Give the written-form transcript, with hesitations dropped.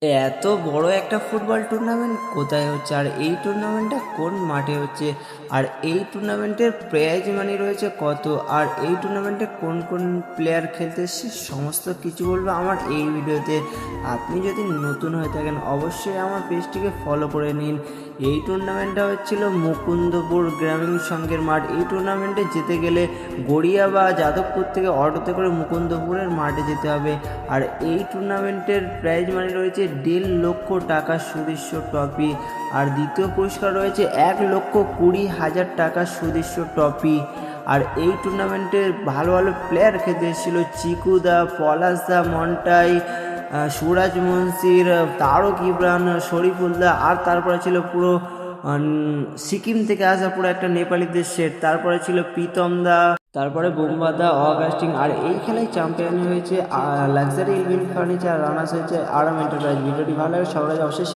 এত বড় একটা ফুটবল টুর্নামেন্ট কোথায় হচ্ছে, আর এই টুর্নামেন্টটা কোন মাঠে হচ্ছে, আর এই টুর্নামেন্টের প্রাইজ মানি রয়েছে কত, আর এই টুর্নামেন্টে কোন কোন প্লেয়ার খেলতে এসছে, সমস্ত কিছু বলবো আমার এই ভিডিওতে। আপনি যদি নতুন হয়ে থাকেন অবশ্যই আমার পেজটিকে ফলো করে নিন। এই টুর্নামেন্টটা হচ্ছিল মুকুন্দপুর গ্রামীণ সংঘের মাঠ। এই টুর্নামেন্টে যেতে গেলে গড়িয়া বা যাদবপুর থেকে অটোতে করে মুকুন্দপুরের মাঠে যেতে হবে। আর এই টুর্নামেন্টের প্রাইজ মানি রয়েছে 1.5 লক্ষ টাকা সুদৃশ্য ট্রফি, আর দ্বিতীয় পুরস্কার রয়েছে 1,20,000 টাকা সুদৃশ্য ট্রফি। আর এই টুর্নামেন্টে ভালো ভালো প্লেয়ার খেলতে এসেছিল, চিকুদা, পলাশদা, মন্টাই, সুরাজ মনসির, তারক ইমরান, শরীফুল্লাহ, আর তারপরে ছিল পুরো সিকিম থেকে আসা পুরো একটা নেপালিদের সেট, তারপরে ছিল প্রীতম দা, তারপরে বোমবাদা, অগাস্টিং। আর এই খেলায় চ্যাম্পিয়ন হয়েছে লাক্সারি ইলেভেন ফার্নিচার, রানার্স হয়েছে আরাম এন্টারপ্রাইজ। ভিডিওটি ভালো লাগে সবাই অবশ্যই